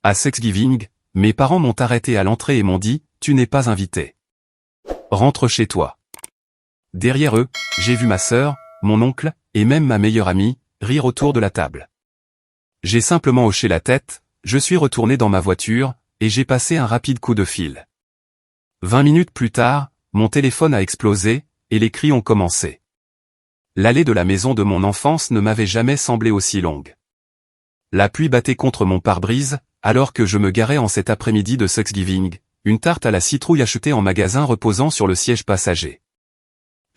À Thanksgiving, mes parents m'ont arrêté à l'entrée et m'ont dit « Tu n'es pas invité. Rentre chez toi ». Derrière eux, j'ai vu ma sœur, mon oncle, et même ma meilleure amie, rire autour de la table. J'ai simplement hoché la tête, je suis retourné dans ma voiture, et j'ai passé un rapide coup de fil. 20 minutes plus tard, mon téléphone a explosé, et les cris ont commencé. L'allée de la maison de mon enfance ne m'avait jamais semblé aussi longue. La pluie battait contre mon pare-brise, alors que je me garais en cet après-midi de Thanksgiving, une tarte à la citrouille achetée en magasin reposant sur le siège passager.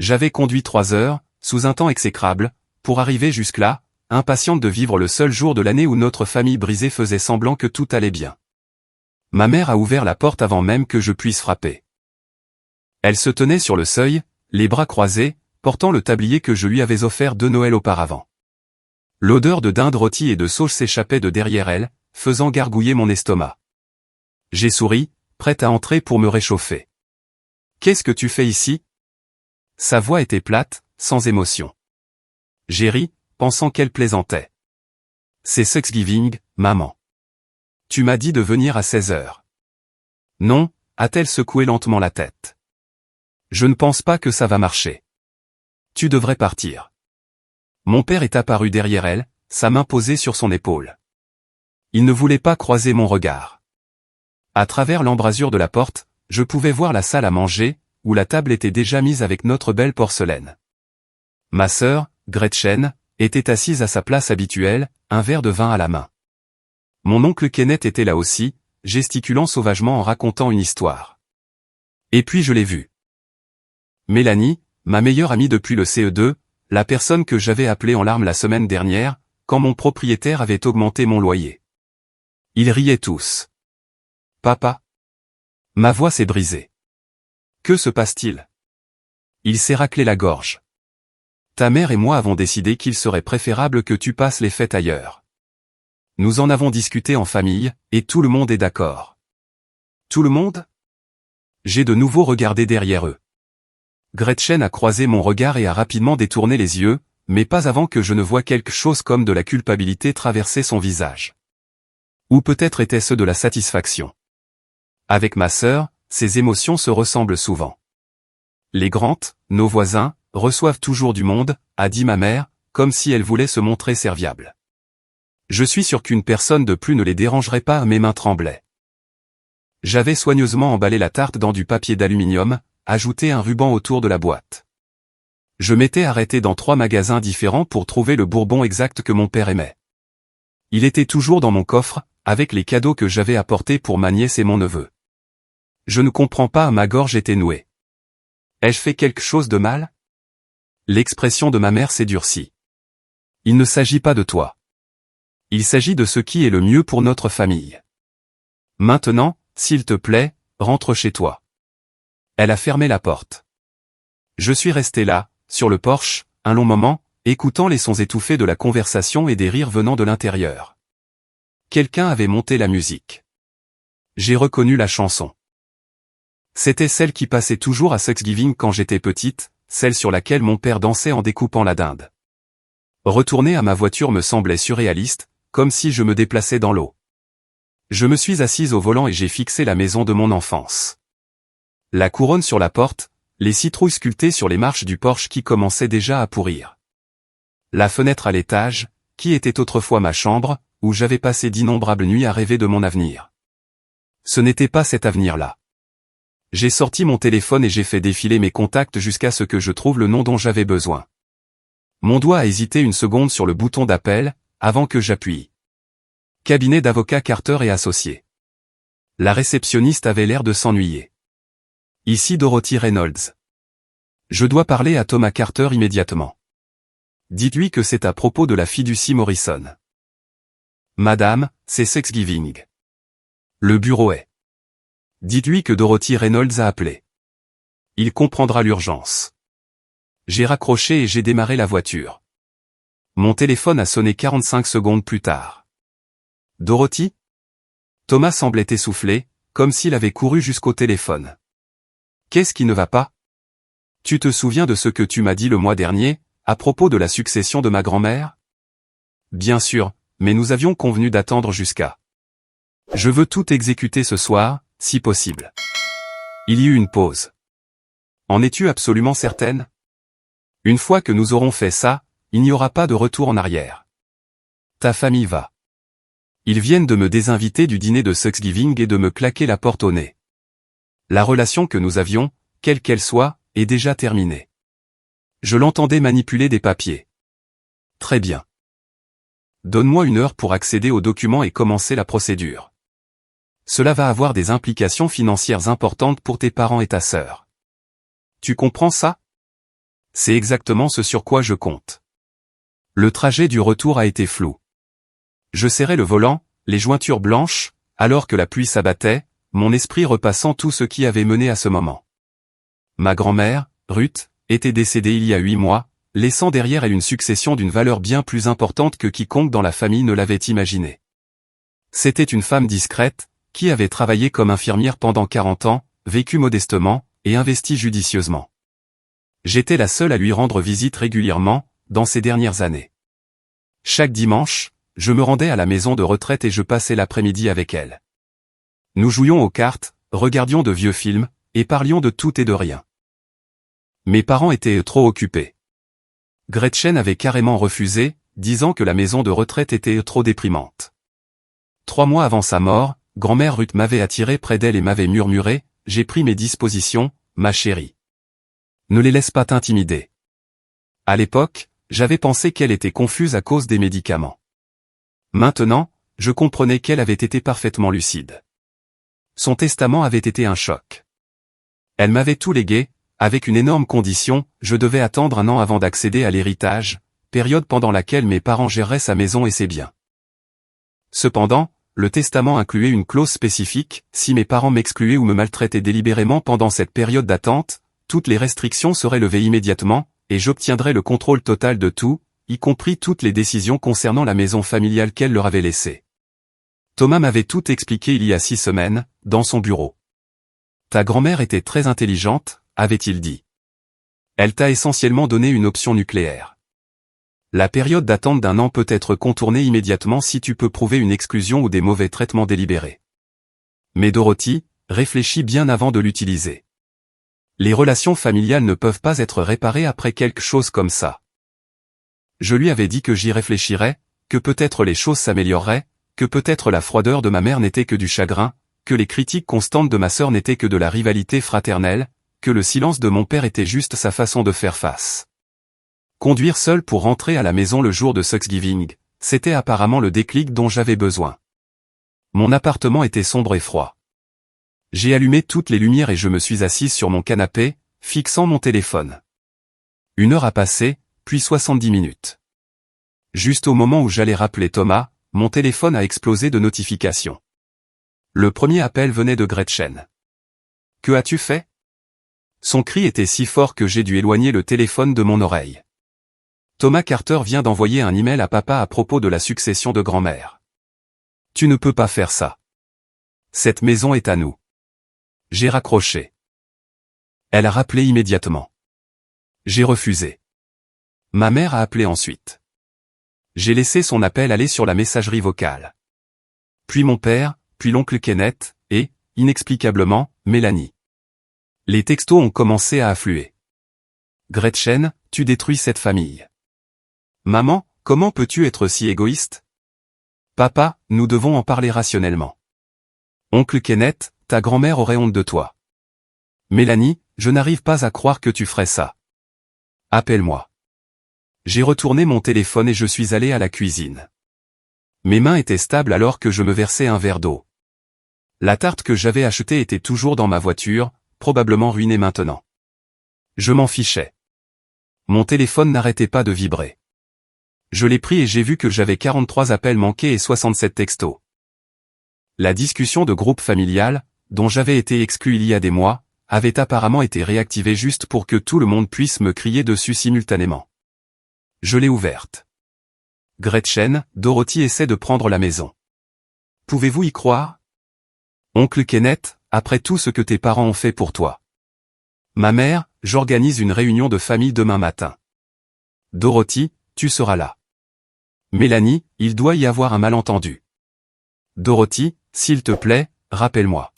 J'avais conduit 3 heures, sous un temps exécrable, pour arriver jusque-là, impatiente de vivre le seul jour de l'année où notre famille brisée faisait semblant que tout allait bien. Ma mère a ouvert la porte avant même que je puisse frapper. Elle se tenait sur le seuil, les bras croisés, portant le tablier que je lui avais offert 2 Noëls auparavant. L'odeur de dinde rôtie et de sauge s'échappait de derrière elle, faisant gargouiller mon estomac. J'ai souri, prête à entrer pour me réchauffer. « Qu'est-ce que tu fais ici ?» Sa voix était plate, sans émotion. J'ai ri, pensant qu'elle plaisantait. « C'est Thanksgiving, maman. Tu m'as dit de venir à 16 heures. »« Non », a-t-elle secoué lentement la tête. « Je ne pense pas que ça va marcher. Tu devrais partir. » Mon père est apparu derrière elle, sa main posée sur son épaule. Il ne voulait pas croiser mon regard. À travers l'embrasure de la porte, je pouvais voir la salle à manger, où la table était déjà mise avec notre belle porcelaine. Ma sœur, Gretchen, était assise à sa place habituelle, un verre de vin à la main. Mon oncle Kenneth était là aussi, gesticulant sauvagement en racontant une histoire. Et puis je l'ai vue. Mélanie, ma meilleure amie depuis le CE2, la personne que j'avais appelée en larmes la semaine dernière, quand mon propriétaire avait augmenté mon loyer. Ils riaient tous. « Papa ?» Ma voix s'est brisée. « Que se passe-t-il » Il s'est raclé la gorge. « Ta mère et moi avons décidé qu'il serait préférable que tu passes les fêtes ailleurs. Nous en avons discuté en famille, et tout le monde est d'accord. » Tout le monde ? J'ai de nouveau regardé derrière eux. Gretchen a croisé mon regard et a rapidement détourné les yeux, mais pas avant que je ne voie quelque chose comme de la culpabilité traverser son visage. Ou peut-être était-ce de la satisfaction. Avec ma sœur, ces émotions se ressemblent souvent. Les Grant, nos voisins, reçoivent toujours du monde, a dit ma mère, comme si elle voulait se montrer serviable. Je suis sûr qu'une personne de plus ne les dérangerait pas, mes mains tremblaient. J'avais soigneusement emballé la tarte dans du papier d'aluminium, ajouté un ruban autour de la boîte. Je m'étais arrêté dans 3 magasins différents pour trouver le bourbon exact que mon père aimait. Il était toujours dans mon coffre, avec les cadeaux que j'avais apportés pour ma nièce et mon neveu. Je ne comprends pas, ma gorge était nouée. Ai-je fait quelque chose de mal ? L'expression de ma mère s'est durcie. Il ne s'agit pas de toi. Il s'agit de ce qui est le mieux pour notre famille. Maintenant, s'il te plaît, rentre chez toi. Elle a fermé la porte. Je suis resté là, sur le porche, un long moment, écoutant les sons étouffés de la conversation et des rires venant de l'intérieur. Quelqu'un avait monté la musique. J'ai reconnu la chanson. C'était celle qui passait toujours à Thanksgiving quand j'étais petite, celle sur laquelle mon père dansait en découpant la dinde. Retourner à ma voiture me semblait surréaliste, comme si je me déplaçais dans l'eau. Je me suis assise au volant et j'ai fixé la maison de mon enfance. La couronne sur la porte, les citrouilles sculptées sur les marches du porche qui commençaient déjà à pourrir. La fenêtre à l'étage, qui était autrefois ma chambre, où j'avais passé d'innombrables nuits à rêver de mon avenir. Ce n'était pas cet avenir-là. J'ai sorti mon téléphone et j'ai fait défiler mes contacts jusqu'à ce que je trouve le nom dont j'avais besoin. Mon doigt a hésité une seconde sur le bouton d'appel, avant que j'appuie. Cabinet d'avocats Carter et associés. La réceptionniste avait l'air de s'ennuyer. Ici Dorothy Reynolds. Je dois parler à Thomas Carter immédiatement. Dites-lui que c'est à propos de la fiducie Morrison. Madame, c'est Thanksgiving. Le bureau est. Dites-lui que Dorothy Reynolds a appelé. Il comprendra l'urgence. J'ai raccroché et j'ai démarré la voiture. Mon téléphone a sonné 45 secondes plus tard. Dorothy ? Thomas semblait essoufflé, comme s'il avait couru jusqu'au téléphone. Qu'est-ce qui ne va pas ? Tu te souviens de ce que tu m'as dit le mois dernier, à propos de la succession de ma grand-mère ? Bien sûr, mais nous avions convenu d'attendre jusqu'à. Je veux tout exécuter ce soir, si possible. Il y eut une pause. En es-tu absolument certaine? Une fois que nous aurons fait ça, il n'y aura pas de retour en arrière. Ta famille va. Ils viennent de me désinviter du dîner de Thanksgiving et de me claquer la porte au nez. La relation que nous avions, quelle qu'elle soit, est déjà terminée. Je l'entendais manipuler des papiers. Très bien. Donne-moi 1 heure pour accéder aux documents et commencer la procédure. Cela va avoir des implications financières importantes pour tes parents et ta sœur. Tu comprends ça? C'est exactement ce sur quoi je compte. Le trajet du retour a été flou. Je serrais le volant, les jointures blanches, alors que la pluie s'abattait, mon esprit repassant tout ce qui avait mené à ce moment. Ma grand-mère, Ruth, était décédée il y a 8 mois, laissant derrière elle une succession d'une valeur bien plus importante que quiconque dans la famille ne l'avait imaginé. C'était une femme discrète, qui avait travaillé comme infirmière pendant 40 ans, vécu modestement, et investi judicieusement. J'étais la seule à lui rendre visite régulièrement, dans ces dernières années. Chaque dimanche, je me rendais à la maison de retraite et je passais l'après-midi avec elle. Nous jouions aux cartes, regardions de vieux films, et parlions de tout et de rien. Mes parents étaient trop occupés. Gretchen avait carrément refusé, disant que la maison de retraite était trop déprimante. 3 mois avant sa mort, grand-mère Ruth m'avait attiré près d'elle et m'avait murmuré, « J'ai pris mes dispositions, ma chérie. Ne les laisse pas t'intimider. » À l'époque, j'avais pensé qu'elle était confuse à cause des médicaments. Maintenant, je comprenais qu'elle avait été parfaitement lucide. Son testament avait été un choc. Elle m'avait tout légué, avec une énorme condition, je devais attendre 1 an avant d'accéder à l'héritage, période pendant laquelle mes parents géreraient sa maison et ses biens. Cependant, le testament incluait une clause spécifique, si mes parents m'excluaient ou me maltraitaient délibérément pendant cette période d'attente, toutes les restrictions seraient levées immédiatement, et j'obtiendrais le contrôle total de tout, y compris toutes les décisions concernant la maison familiale qu'elle leur avait laissée. Thomas m'avait tout expliqué il y a 6 semaines, dans son bureau. Ta grand-mère était très intelligente, avait-il dit. Elle t'a essentiellement donné une option nucléaire. La période d'attente d'1 an peut être contournée immédiatement si tu peux prouver une exclusion ou des mauvais traitements délibérés. Mais Dorothy, réfléchis bien avant de l'utiliser. Les relations familiales ne peuvent pas être réparées après quelque chose comme ça. Je lui avais dit que j'y réfléchirais, que peut-être les choses s'amélioreraient, que peut-être la froideur de ma mère n'était que du chagrin, que les critiques constantes de ma sœur n'étaient que de la rivalité fraternelle, que le silence de mon père était juste sa façon de faire face. Conduire seul pour rentrer à la maison le jour de Thanksgiving, c'était apparemment le déclic dont j'avais besoin. Mon appartement était sombre et froid. J'ai allumé toutes les lumières et je me suis assise sur mon canapé, fixant mon téléphone. 1 heure a passé, puis 70 minutes. Juste au moment où j'allais rappeler Thomas, mon téléphone a explosé de notifications. Le premier appel venait de Gretchen. « Que as-tu fait ?» Son cri était si fort que j'ai dû éloigner le téléphone de mon oreille. Thomas Carter vient d'envoyer un email à papa à propos de la succession de grand-mère. Tu ne peux pas faire ça. Cette maison est à nous. J'ai raccroché. Elle a rappelé immédiatement. J'ai refusé. Ma mère a appelé ensuite. J'ai laissé son appel aller sur la messagerie vocale. Puis mon père, puis l'oncle Kenneth, et, inexplicablement, Mélanie. Les textos ont commencé à affluer. Gretchen, tu détruis cette famille. Maman, comment peux-tu être si égoïste? Papa, nous devons en parler rationnellement. Oncle Kenneth, ta grand-mère aurait honte de toi. Mélanie, je n'arrive pas à croire que tu ferais ça. Appelle-moi. J'ai retourné mon téléphone et je suis allé à la cuisine. Mes mains étaient stables alors que je me versais un verre d'eau. La tarte que j'avais achetée était toujours dans ma voiture, probablement ruinée maintenant. Je m'en fichais. Mon téléphone n'arrêtait pas de vibrer. Je l'ai pris et j'ai vu que j'avais 43 appels manqués et 67 textos. La discussion de groupe familial, dont j'avais été exclu il y a des mois, avait apparemment été réactivée juste pour que tout le monde puisse me crier dessus simultanément. Je l'ai ouverte. Gretchen, Dorothy essaie de prendre la maison. Pouvez-vous y croire? Oncle Kenneth, après tout ce que tes parents ont fait pour toi. Ma mère, j'organise une réunion de famille demain matin. Dorothy, tu seras là. Mélanie, il doit y avoir un malentendu. Dorothy, s'il te plaît, rappelle-moi.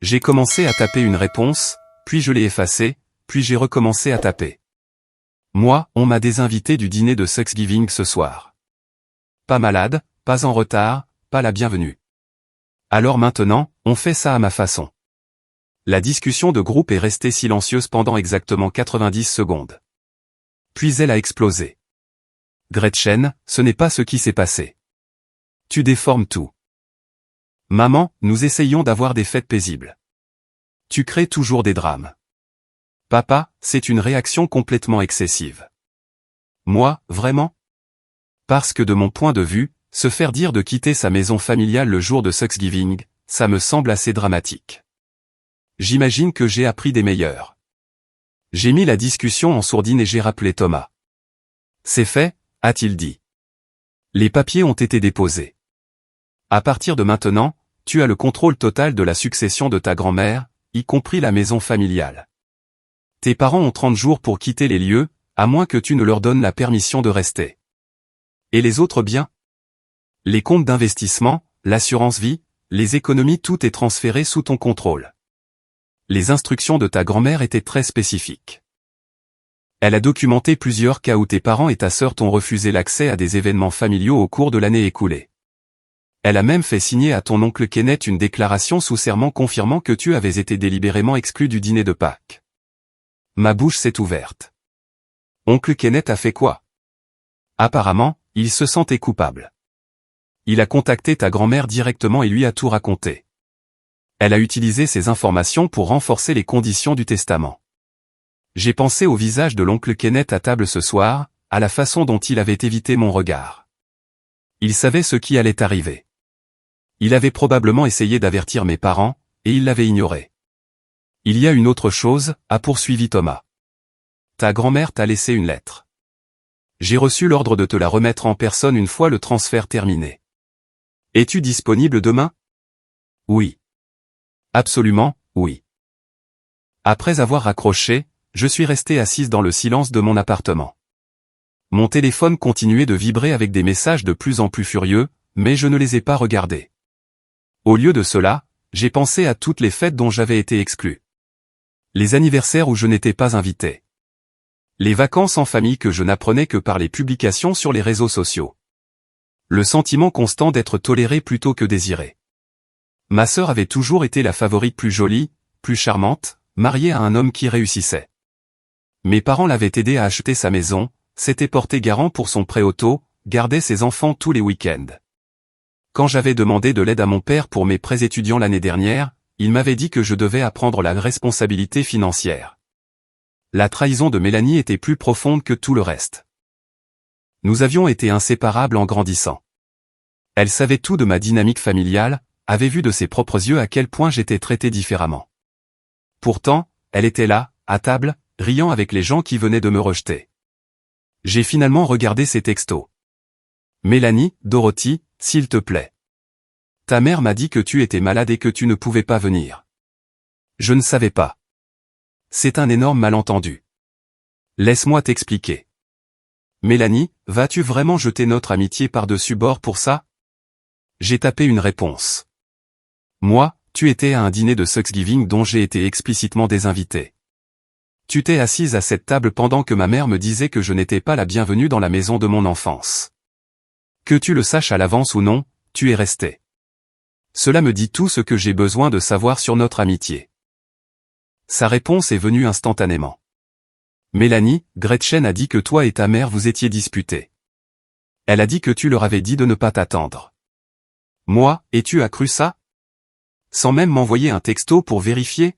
J'ai commencé à taper une réponse, puis je l'ai effacée, puis j'ai recommencé à taper. Moi, on m'a désinvité du dîner de Thanksgiving ce soir. Pas malade, pas en retard, pas la bienvenue. Alors maintenant, on fait ça à ma façon. La discussion de groupe est restée silencieuse pendant exactement 90 secondes. Puis elle a explosé. Gretchen, ce n'est pas ce qui s'est passé. Tu déformes tout. Maman, nous essayons d'avoir des fêtes paisibles. Tu crées toujours des drames. Papa, c'est une réaction complètement excessive. Moi, vraiment? Parce que de mon point de vue, se faire dire de quitter sa maison familiale le jour de Thanksgiving, ça me semble assez dramatique. J'imagine que j'ai appris des meilleurs. J'ai mis la discussion en sourdine et j'ai rappelé Thomas. C'est fait, a-t-il dit. Les papiers ont été déposés. À partir de maintenant, tu as le contrôle total de la succession de ta grand-mère, y compris la maison familiale. Tes parents ont 30 jours pour quitter les lieux, à moins que tu ne leur donnes la permission de rester. Et les autres biens? Les comptes d'investissement, l'assurance vie, les économies, tout est transféré sous ton contrôle. Les instructions de ta grand-mère étaient très spécifiques. Elle a documenté plusieurs cas où tes parents et ta sœur t'ont refusé l'accès à des événements familiaux au cours de l'année écoulée. Elle a même fait signer à ton oncle Kenneth une déclaration sous serment confirmant que tu avais été délibérément exclu du dîner de Pâques. Ma bouche s'est ouverte. Oncle Kenneth a fait quoi? Apparemment, il se sentait coupable. Il a contacté ta grand-mère directement et lui a tout raconté. Elle a utilisé ces informations pour renforcer les conditions du testament. J'ai pensé au visage de l'oncle Kenneth à table ce soir, à la façon dont il avait évité mon regard. Il savait ce qui allait arriver. Il avait probablement essayé d'avertir mes parents, et il l'avait ignoré. Il y a une autre chose, a poursuivi Thomas. Ta grand-mère t'a laissé une lettre. J'ai reçu l'ordre de te la remettre en personne une fois le transfert terminé. Es-tu disponible demain? Oui. Absolument, oui. Après avoir raccroché, je suis resté assise dans le silence de mon appartement. Mon téléphone continuait de vibrer avec des messages de plus en plus furieux, mais je ne les ai pas regardés. Au lieu de cela, j'ai pensé à toutes les fêtes dont j'avais été exclu. Les anniversaires où je n'étais pas invité. Les vacances en famille que je n'apprenais que par les publications sur les réseaux sociaux. Le sentiment constant d'être toléré plutôt que désiré. Ma sœur avait toujours été la favorite plus jolie, plus charmante, mariée à un homme qui réussissait. Mes parents l'avaient aidé à acheter sa maison, s'était porté garant pour son prêt auto, gardait ses enfants tous les week-ends. Quand j'avais demandé de l'aide à mon père pour mes prêts étudiants l'année dernière, il m'avait dit que je devais apprendre la responsabilité financière. La trahison de Mélanie était plus profonde que tout le reste. Nous avions été inséparables en grandissant. Elle savait tout de ma dynamique familiale, avait vu de ses propres yeux à quel point j'étais traité différemment. Pourtant, elle était là, à table, riant avec les gens qui venaient de me rejeter. J'ai finalement regardé ses textos. Mélanie, Dorothy, s'il te plaît. Ta mère m'a dit que tu étais malade et que tu ne pouvais pas venir. Je ne savais pas. C'est un énorme malentendu. Laisse-moi t'expliquer. Mélanie, vas-tu vraiment jeter notre amitié par-dessus bord pour ça? J'ai tapé une réponse. Moi, tu étais à un dîner de Thanksgiving dont j'ai été explicitement désinvité. Tu t'es assise à cette table pendant que ma mère me disait que je n'étais pas la bienvenue dans la maison de mon enfance. Que tu le saches à l'avance ou non, tu es resté. Cela me dit tout ce que j'ai besoin de savoir sur notre amitié. Sa réponse est venue instantanément. Mélanie, Gretchen a dit que toi et ta mère vous étiez disputés. Elle a dit que tu leur avais dit de ne pas t'attendre. Moi, et tu as cru ça? Sans même m'envoyer un texto pour vérifier?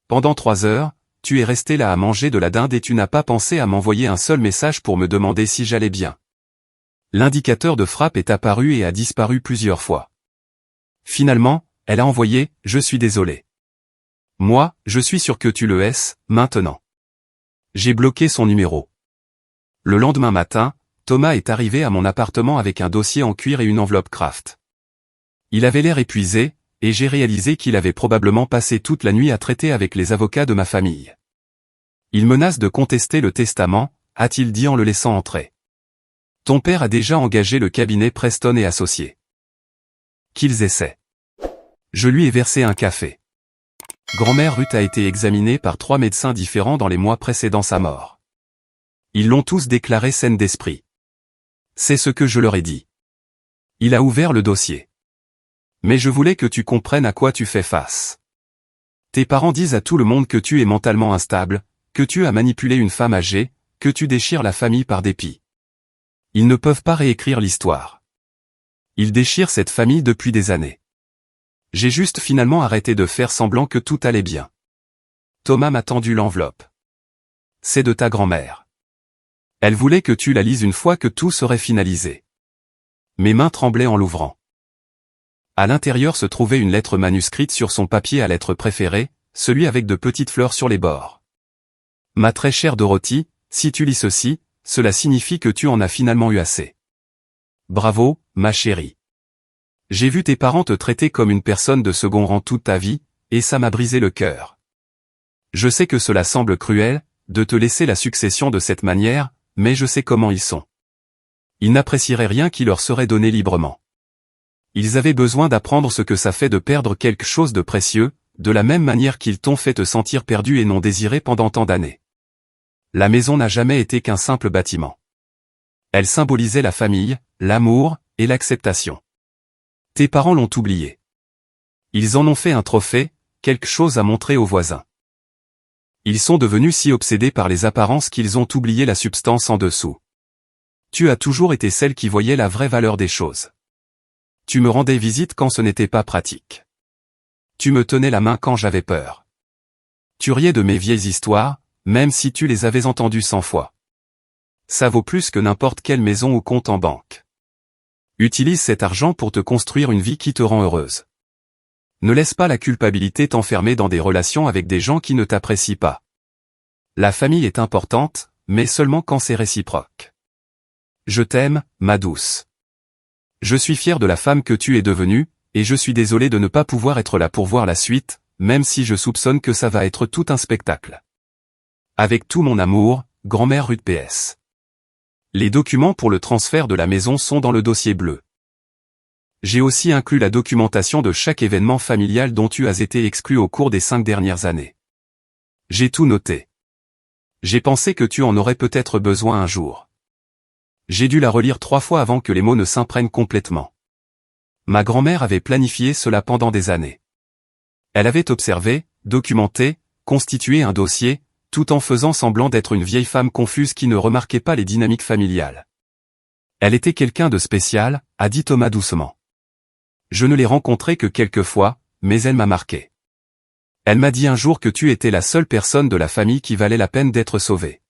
Pendant 3 heures, tu es resté là à manger de la dinde et tu n'as pas pensé à m'envoyer un seul message pour me demander si j'allais bien. L'indicateur de frappe est apparu et a disparu plusieurs fois. Finalement, elle a envoyé « Je suis désolé ». Moi, je suis sûr que tu le es, maintenant. J'ai bloqué son numéro. Le lendemain matin, Thomas est arrivé à mon appartement avec un dossier en cuir et une enveloppe Kraft. Il avait l'air épuisé, et j'ai réalisé qu'il avait probablement passé toute la nuit à traiter avec les avocats de ma famille. Il menace de contester le testament, a-t-il dit en le laissant entrer. Ton père a déjà engagé le cabinet Preston et Associés. qu'ils essaient. Je lui ai versé un café. Grand-mère Ruth a été examinée par 3 médecins différents dans les mois précédant sa mort. Ils l'ont tous déclarée saine d'esprit. C'est ce que je leur ai dit. Il a ouvert le dossier. Mais je voulais que tu comprennes à quoi tu fais face. Tes parents disent à tout le monde que tu es mentalement instable, que tu as manipulé une femme âgée, que tu déchires la famille par dépit. Ils ne peuvent pas réécrire l'histoire. Ils déchirent cette famille depuis des années. J'ai juste finalement arrêté de faire semblant que tout allait bien. Thomas m'a tendu l'enveloppe. C'est de ta grand-mère. Elle voulait que tu la lises une fois que tout serait finalisé. Mes mains tremblaient en l'ouvrant. À l'intérieur se trouvait une lettre manuscrite sur son papier à lettres préféré, celui avec de petites fleurs sur les bords. Ma très chère Dorothy, si tu lis ceci, cela signifie que tu en as finalement eu assez. Bravo, ma chérie. J'ai vu tes parents te traiter comme une personne de second rang toute ta vie, et ça m'a brisé le cœur. Je sais que cela semble cruel, de te laisser la succession de cette manière, mais je sais comment ils sont. Ils n'apprécieraient rien qui leur serait donné librement. Ils avaient besoin d'apprendre ce que ça fait de perdre quelque chose de précieux, de la même manière qu'ils t'ont fait te sentir perdu et non désiré pendant tant d'années. La maison n'a jamais été qu'un simple bâtiment. Elle symbolisait la famille, l'amour, et l'acceptation. Tes parents l'ont oublié. Ils en ont fait un trophée, quelque chose à montrer aux voisins. Ils sont devenus si obsédés par les apparences qu'ils ont oublié la substance en dessous. Tu as toujours été celle qui voyait la vraie valeur des choses. Tu me rendais visite quand ce n'était pas pratique. Tu me tenais la main quand j'avais peur. Tu riais de mes vieilles histoires, même si tu les avais entendues 100 fois. Ça vaut plus que n'importe quelle maison ou compte en banque. Utilise cet argent pour te construire une vie qui te rend heureuse. Ne laisse pas la culpabilité t'enfermer dans des relations avec des gens qui ne t'apprécient pas. La famille est importante, mais seulement quand c'est réciproque. Je t'aime, ma douce. Je suis fier de la femme que tu es devenue, et je suis désolé de ne pas pouvoir être là pour voir la suite, même si je soupçonne que ça va être tout un spectacle. Avec tout mon amour, grand-mère Ruth PS. Les documents pour le transfert de la maison sont dans le dossier bleu. J'ai aussi inclus la documentation de chaque événement familial dont tu as été exclu au cours des 5 dernières années. J'ai tout noté. J'ai pensé que tu en aurais peut-être besoin un jour. J'ai dû la relire 3 fois avant que les mots ne s'imprègnent complètement. Ma grand-mère avait planifié cela pendant des années. Elle avait observé, documenté, constitué un dossier, tout en faisant semblant d'être une vieille femme confuse qui ne remarquait pas les dynamiques familiales. Elle était quelqu'un de spécial, a dit Thomas doucement. Je ne l'ai rencontrée que quelques fois, mais elle m'a marqué. Elle m'a dit un jour que tu étais la seule personne de la famille qui valait la peine d'être sauvée.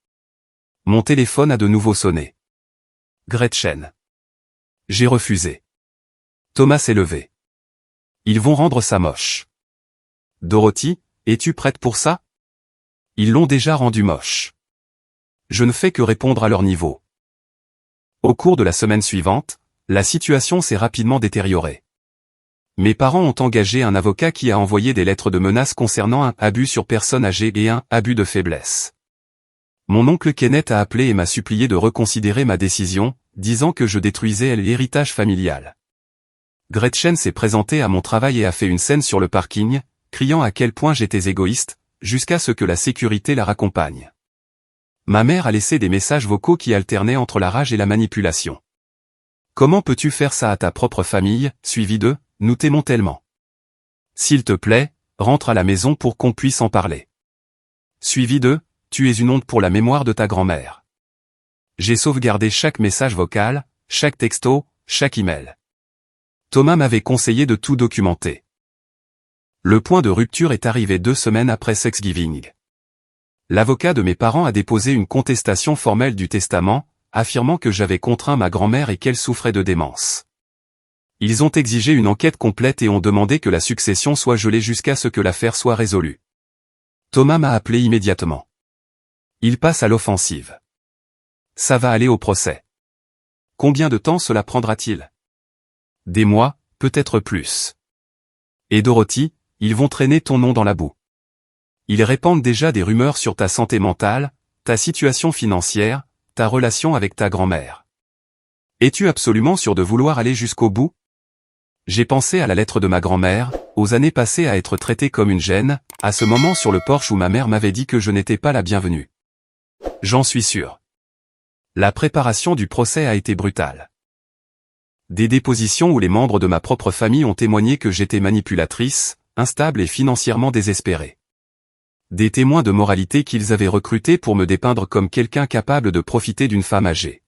Mon téléphone a de nouveau sonné. Gretchen. J'ai refusé. Thomas s'est levé. Ils vont rendre ça moche. Dorothy, es-tu prête pour ça? Ils l'ont déjà rendu moche. Je ne fais que répondre à leur niveau. Au cours de la semaine suivante, la situation s'est rapidement détériorée. Mes parents ont engagé un avocat qui a envoyé des lettres de menaces concernant un abus sur personne âgée et un abus de faiblesse. Mon oncle Kenneth a appelé et m'a supplié de reconsidérer ma décision, disant que je détruisais l'héritage familial. Gretchen s'est présentée à mon travail et a fait une scène sur le parking, criant à quel point j'étais égoïste, jusqu'à ce que la sécurité la raccompagne. Ma mère a laissé des messages vocaux qui alternaient entre la rage et la manipulation. Comment peux-tu faire ça à ta propre famille, suivi de « Nous t'aimons tellement. S'il te plaît, rentre à la maison pour qu'on puisse en parler. » Suivi de « Tu es une honte pour la mémoire de ta grand-mère. » J'ai sauvegardé chaque message vocal, chaque texto, chaque email. Thomas m'avait conseillé de tout documenter. Le point de rupture est arrivé 2 semaines après Thanksgiving. L'avocat de mes parents a déposé une contestation formelle du testament, affirmant que j'avais contraint ma grand-mère et qu'elle souffrait de démence. Ils ont exigé une enquête complète et ont demandé que la succession soit gelée jusqu'à ce que l'affaire soit résolue. Thomas m'a appelé immédiatement. Il passe à l'offensive. Ça va aller au procès. Combien de temps cela prendra-t-il? Des mois, peut-être plus. Et Dorothy, ils vont traîner ton nom dans la boue. Ils répandent déjà des rumeurs sur ta santé mentale, ta situation financière, ta relation avec ta grand-mère. Es-tu absolument sûr de vouloir aller jusqu'au bout? J'ai pensé à la lettre de ma grand-mère, aux années passées à être traité comme une gêne, à ce moment sur le porche où ma mère m'avait dit que je n'étais pas la bienvenue. J'en suis sûr. La préparation du procès a été brutale. Des dépositions où les membres de ma propre famille ont témoigné que j'étais manipulatrice, instable et financièrement désespérée. Des témoins de moralité qu'ils avaient recrutés pour me dépeindre comme quelqu'un capable de profiter d'une femme âgée.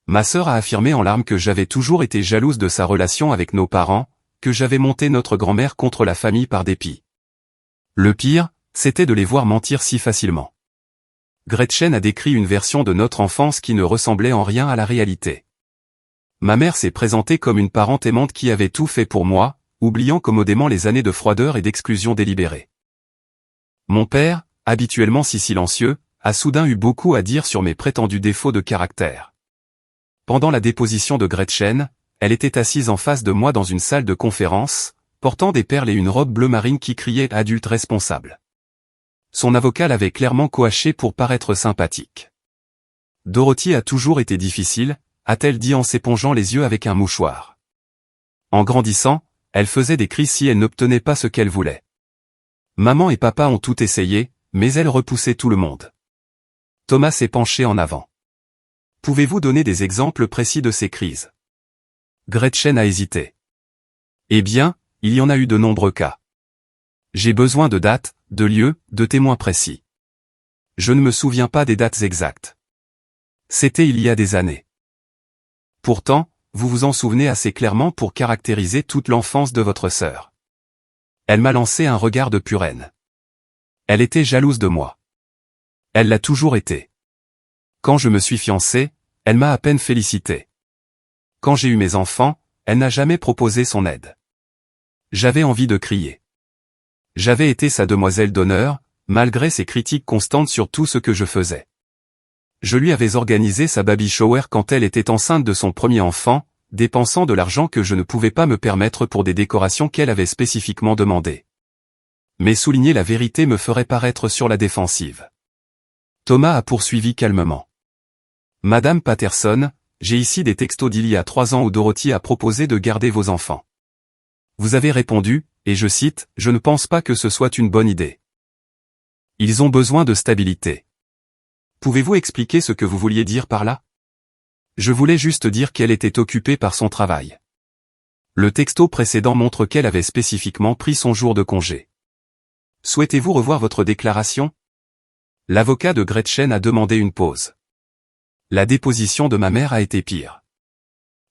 Ma sœur a affirmé en larmes que j'avais toujours été jalouse de sa relation avec nos parents, que j'avais monté notre grand-mère contre la famille par dépit. Le pire, c'était de les voir mentir si facilement. Gretchen a décrit une version de notre enfance qui ne ressemblait en rien à la réalité. Ma mère s'est présentée comme une parente aimante qui avait tout fait pour moi, oubliant commodément les années de froideur et d'exclusion délibérée. Mon père, habituellement si silencieux, a soudain eu beaucoup à dire sur mes prétendus défauts de caractère. Pendant la déposition de Gretchen, elle était assise en face de moi dans une salle de conférence, portant des perles et une robe bleu marine qui criait « adulte responsable ». Son avocat l'avait clairement coaché pour paraître sympathique. « Dorothy a toujours été difficile », a-t-elle dit en s'épongeant les yeux avec un mouchoir. En grandissant, elle faisait des cris si elle n'obtenait pas ce qu'elle voulait. Maman et papa ont tout essayé, mais elle repoussait tout le monde. Thomas s'est penché en avant. Pouvez-vous donner des exemples précis de ces crises? Gretchen a hésité. Eh bien, il y en a eu de nombreux cas. J'ai besoin de dates, de lieux, de témoins précis. Je ne me souviens pas des dates exactes. C'était il y a des années. Pourtant, vous vous en souvenez assez clairement pour caractériser toute l'enfance de votre sœur. Elle m'a lancé un regard de pure haine. Elle était jalouse de moi. Elle l'a toujours été. Quand je me suis fiancé, elle m'a à peine félicité. Quand j'ai eu mes enfants, elle n'a jamais proposé son aide. J'avais envie de crier. J'avais été sa demoiselle d'honneur, malgré ses critiques constantes sur tout ce que je faisais. Je lui avais organisé sa baby shower quand elle était enceinte de son premier enfant, dépensant de l'argent que je ne pouvais pas me permettre pour des décorations qu'elle avait spécifiquement demandées. Mais souligner la vérité me ferait paraître sur la défensive. Thomas a poursuivi calmement. Madame Patterson, j'ai ici des textos d'il y a 3 ans où Dorothy a proposé de garder vos enfants. Vous avez répondu, et je cite, « Je ne pense pas que ce soit une bonne idée. Ils ont besoin de stabilité. » Pouvez-vous expliquer ce que vous vouliez dire par là? Je voulais juste dire qu'elle était occupée par son travail. Le texto précédent montre qu'elle avait spécifiquement pris son jour de congé. Souhaitez-vous revoir votre déclaration? L'avocat de Gretchen a demandé une pause. La déposition de ma mère a été pire.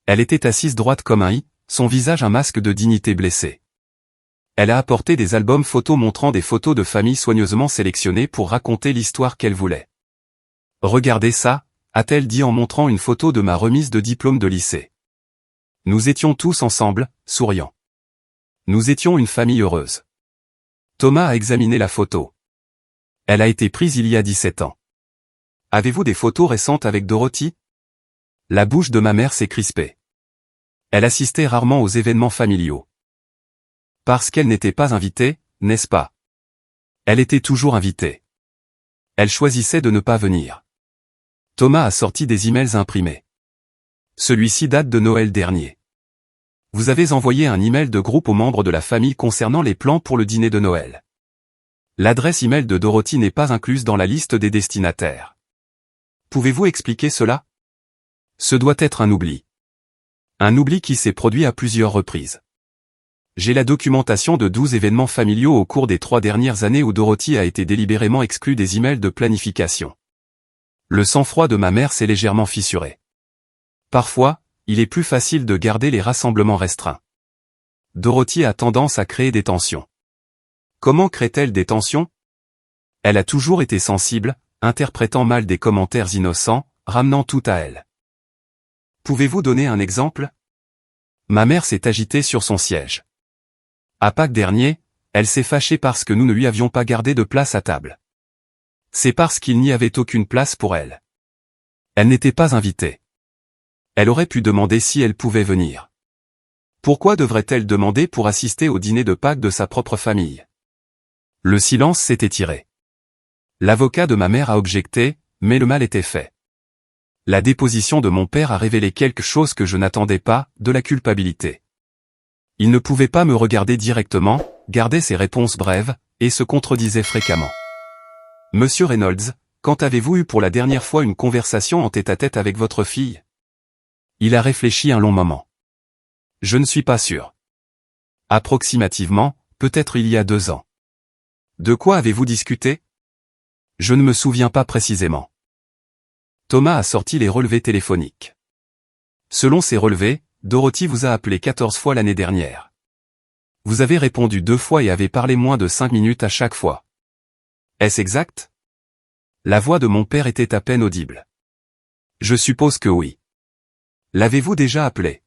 Elle était assise droite comme un i, son visage un masque de dignité blessée. Elle a apporté des albums photos montrant des photos de famille soigneusement sélectionnées pour raconter l'histoire qu'elle voulait. Regardez ça, a-t-elle dit en montrant une photo de ma remise de diplôme de lycée. Nous étions tous ensemble, souriants. Nous étions une famille heureuse. Thomas a examiné la photo. Elle a été prise il y a 17 ans. Avez-vous des photos récentes avec Dorothy? La bouche de ma mère s'est crispée. Elle assistait rarement aux événements familiaux. Parce qu'elle n'était pas invitée, n'est-ce pas? Elle était toujours invitée. Elle choisissait de ne pas venir. Thomas a sorti des emails imprimés. Celui-ci date de Noël dernier. Vous avez envoyé un email de groupe aux membres de la famille concernant les plans pour le dîner de Noël. L'adresse email de Dorothy n'est pas incluse dans la liste des destinataires. Pouvez-vous expliquer cela? Ce doit être un oubli. Un oubli qui s'est produit à plusieurs reprises. J'ai la documentation de 12 événements familiaux au cours des 3 dernières années où Dorothy a été délibérément exclue des emails de planification. Le sang-froid de ma mère s'est légèrement fissuré. Parfois, il est plus facile de garder les rassemblements restreints. Dorothy a tendance à créer des tensions. Comment crée-t-elle des tensions? Elle a toujours été sensible, interprétant mal des commentaires innocents, ramenant tout à elle. Pouvez-vous donner un exemple? Ma mère s'est agitée sur son siège. À Pâques dernier, elle s'est fâchée parce que nous ne lui avions pas gardé de place à table. C'est parce qu'il n'y avait aucune place pour elle. Elle n'était pas invitée. Elle aurait pu demander si elle pouvait venir. Pourquoi devrait-elle demander pour assister au dîner de Pâques de sa propre famille? Le silence s'est étiré. L'avocat de ma mère a objecté, mais le mal était fait. La déposition de mon père a révélé quelque chose que je n'attendais pas, de la culpabilité. Il ne pouvait pas me regarder directement, gardait ses réponses brèves, et se contredisait fréquemment. Monsieur Reynolds, quand avez-vous eu pour la dernière fois une conversation en tête-à-tête avec votre fille? Il a réfléchi un long moment. Je ne suis pas sûr. Approximativement, peut-être il y a 2 ans. De quoi avez-vous discuté? Je ne me souviens pas précisément. Thomas a sorti les relevés téléphoniques. Selon ces relevés, Dorothy vous a appelé 14 fois l'année dernière. Vous avez répondu 2 fois et avez parlé moins de 5 minutes à chaque fois. Est-ce exact? La voix de mon père était à peine audible. Je suppose que oui. L'avez-vous déjà appelé?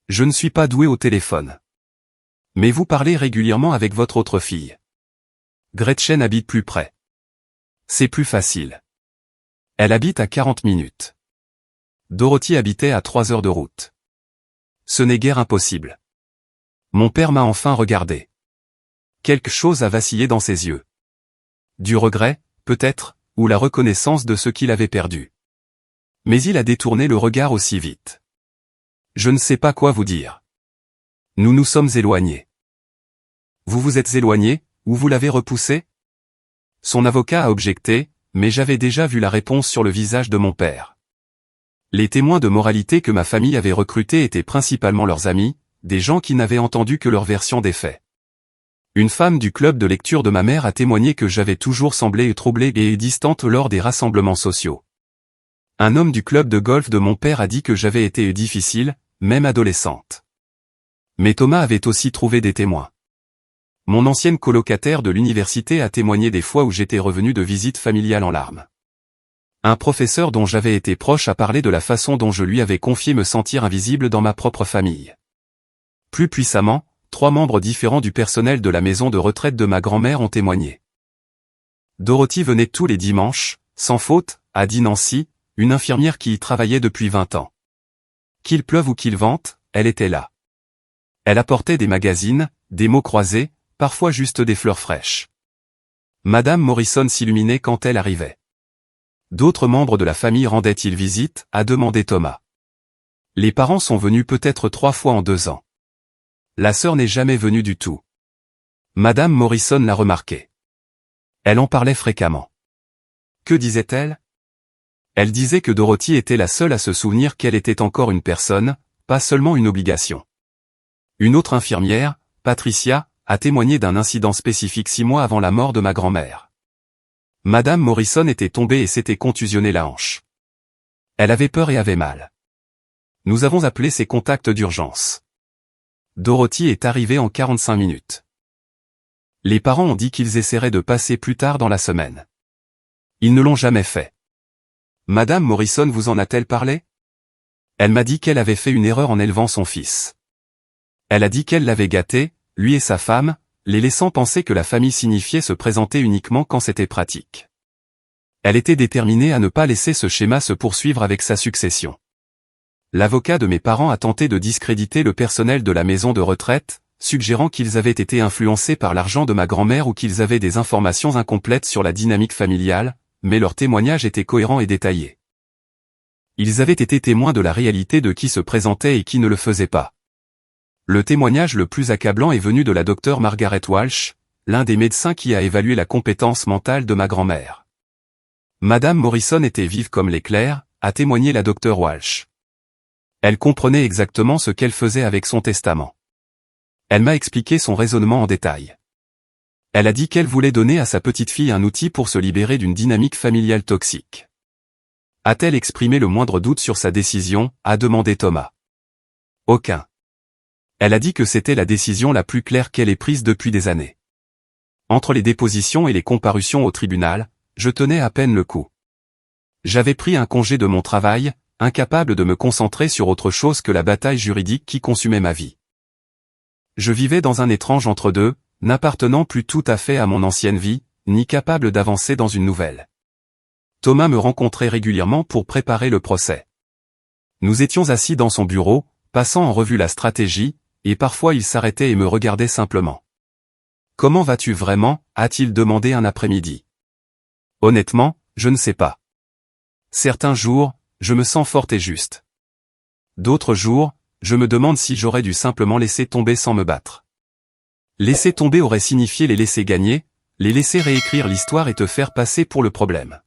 Je ne suis pas doué au téléphone. Mais vous parlez régulièrement avec votre autre fille. Gretchen habite plus près. C'est plus facile. Elle habite à 40 minutes. Dorothy habitait à 3 heures de route. Ce n'est guère impossible. Mon père m'a enfin regardé. Quelque chose a vacillé dans ses yeux. Du regret, peut-être, ou la reconnaissance de ce qu'il avait perdu. Mais il a détourné le regard aussi vite. Je ne sais pas quoi vous dire. Nous nous sommes éloignés. Vous vous êtes éloigné, ou vous l'avez repoussé? Son avocat a objecté, mais j'avais déjà vu la réponse sur le visage de mon père. Les témoins de moralité que ma famille avait recrutés étaient principalement leurs amis, des gens qui n'avaient entendu que leur version des faits. Une femme du club de lecture de ma mère a témoigné que j'avais toujours semblé troublée et distante lors des rassemblements sociaux. Un homme du club de golf de mon père a dit que j'avais été difficile, même adolescente. Mais Thomas avait aussi trouvé des témoins. Mon ancienne colocataire de l'université a témoigné des fois où j'étais revenu de visite familiale en larmes. Un professeur dont j'avais été proche a parlé de la façon dont je lui avais confié me sentir invisible dans ma propre famille. Plus puissamment, 3 membres différents du personnel de la maison de retraite de ma grand-mère ont témoigné. Dorothy venait tous les dimanches, sans faute, a dit Nancy, une infirmière qui y travaillait depuis 20 ans. Qu'il pleuve ou qu'il vente, elle était là. Elle apportait des magazines, des mots croisés, parfois juste des fleurs fraîches. Madame Morrison s'illuminait quand elle arrivait. D'autres membres de la famille rendaient-ils visite, a demandé Thomas. Les parents sont venus peut-être 3 fois en 2 ans. La sœur n'est jamais venue du tout. Madame Morrison l'a remarqué. Elle en parlait fréquemment. Que disait-elle? Elle disait que Dorothy était la seule à se souvenir qu'elle était encore une personne, pas seulement une obligation. Une autre infirmière, Patricia, a témoigné d'un incident spécifique 6 mois avant la mort de ma grand-mère. Madame Morrison était tombée et s'était contusionnée la hanche. Elle avait peur et avait mal. Nous avons appelé ses contacts d'urgence. Dorothy est arrivée en 45 minutes. Les parents ont dit qu'ils essaieraient de passer plus tard dans la semaine. Ils ne l'ont jamais fait. Madame Morrison vous en a-t-elle parlé? Elle m'a dit qu'elle avait fait une erreur en élevant son fils. Elle a dit qu'elle l'avait gâté, lui et sa femme, les laissant penser que la famille signifiait se présenter uniquement quand c'était pratique. Elle était déterminée à ne pas laisser ce schéma se poursuivre avec sa succession. L'avocat de mes parents a tenté de discréditer le personnel de la maison de retraite, suggérant qu'ils avaient été influencés par l'argent de ma grand-mère ou qu'ils avaient des informations incomplètes sur la dynamique familiale, mais leurs témoignages étaient cohérents et détaillés. Ils avaient été témoins de la réalité de qui se présentait et qui ne le faisait pas. Le témoignage le plus accablant est venu de la docteure Margaret Walsh, l'un des médecins qui a évalué la compétence mentale de ma grand-mère. Madame Morrison était vive comme l'éclair, a témoigné la docteure Walsh. Elle comprenait exactement ce qu'elle faisait avec son testament. Elle m'a expliqué son raisonnement en détail. Elle a dit qu'elle voulait donner à sa petite fille un outil pour se libérer d'une dynamique familiale toxique. A-t-elle exprimé le moindre doute sur sa décision, a demandé Thomas. Aucun. Elle a dit que c'était la décision la plus claire qu'elle ait prise depuis des années. Entre les dépositions et les comparutions au tribunal, je tenais à peine le coup. J'avais pris un congé de mon travail, incapable de me concentrer sur autre chose que la bataille juridique qui consumait ma vie. Je vivais dans un étrange entre-deux, n'appartenant plus tout à fait à mon ancienne vie, ni capable d'avancer dans une nouvelle. Thomas me rencontrait régulièrement pour préparer le procès. Nous étions assis dans son bureau, passant en revue la stratégie, et parfois il s'arrêtait et me regardait simplement. « Comment vas-tu vraiment » a-t-il demandé un après-midi. Honnêtement, je ne sais pas. Certains jours, je me sens forte et juste. D'autres jours, je me demande si j'aurais dû simplement laisser tomber sans me battre. Laisser tomber aurait signifié les laisser gagner, les laisser réécrire l'histoire et te faire passer pour le problème.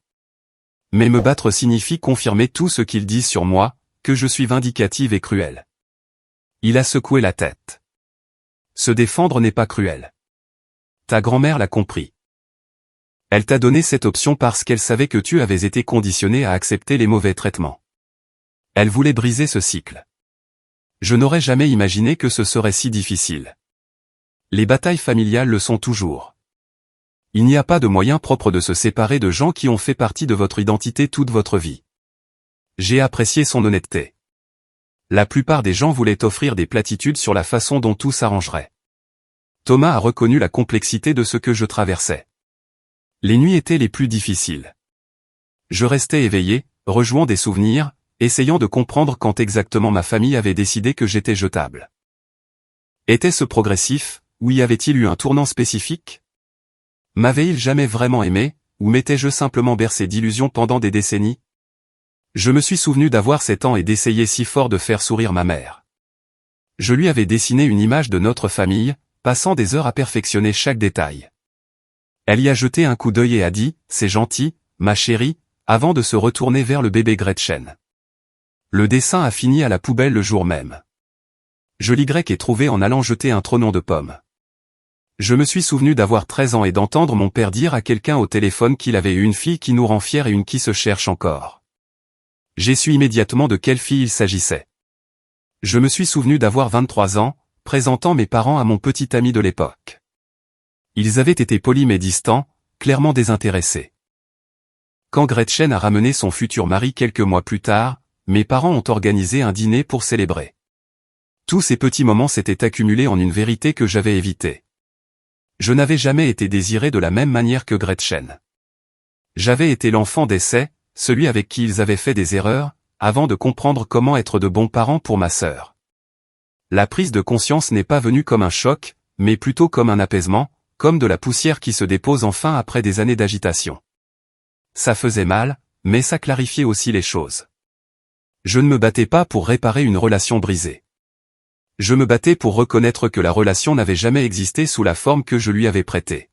Mais me battre signifie confirmer tout ce qu'ils disent sur moi, que je suis vindicative et cruelle. Il a secoué la tête. Se défendre n'est pas cruel. Ta grand-mère l'a compris. Elle t'a donné cette option parce qu'elle savait que tu avais été conditionné à accepter les mauvais traitements. Elle voulait briser ce cycle. Je n'aurais jamais imaginé que ce serait si difficile. Les batailles familiales le sont toujours. Il n'y a pas de moyen propre de se séparer de gens qui ont fait partie de votre identité toute votre vie. J'ai apprécié son honnêteté. La plupart des gens voulaient offrir des platitudes sur la façon dont tout s'arrangerait. Thomas a reconnu la complexité de ce que je traversais. Les nuits étaient les plus difficiles. Je restais éveillé, rejouant des souvenirs, essayant de comprendre quand exactement ma famille avait décidé que j'étais jetable. Était-ce progressif, ou y avait-il eu un tournant spécifique? M'avait-il jamais vraiment aimé, ou m'étais-je simplement bercé d'illusions pendant des décennies? Je me suis souvenu d'avoir 7 ans et d'essayer si fort de faire sourire ma mère. Je lui avais dessiné une image de notre famille, passant des heures à perfectionner chaque détail. Elle y a jeté un coup d'œil et a dit « C'est gentil, ma chérie », avant de se retourner vers le bébé Gretchen. Le dessin a fini à la poubelle le jour même. Je l'y ai trouvé en allant jeter un trognon de pommes. Je me suis souvenu d'avoir 13 ans et d'entendre mon père dire à quelqu'un au téléphone qu'il avait eu une fille qui nous rend fiers et une qui se cherche encore. J'ai su immédiatement de quelle fille il s'agissait. Je me suis souvenu d'avoir 23 ans, présentant mes parents à mon petit ami de l'époque. Ils avaient été polis mais distants, clairement désintéressés. Quand Gretchen a ramené son futur mari quelques mois plus tard, mes parents ont organisé un dîner pour célébrer. Tous ces petits moments s'étaient accumulés en une vérité que j'avais évitée. Je n'avais jamais été désiré de la même manière que Gretchen. J'avais été l'enfant d'essai, celui avec qui ils avaient fait des erreurs, avant de comprendre comment être de bons parents pour ma sœur. La prise de conscience n'est pas venue comme un choc, mais plutôt comme un apaisement, comme de la poussière qui se dépose enfin après des années d'agitation. Ça faisait mal, mais ça clarifiait aussi les choses. Je ne me battais pas pour réparer une relation brisée. Je me battais pour reconnaître que la relation n'avait jamais existé sous la forme que je lui avais prêtée.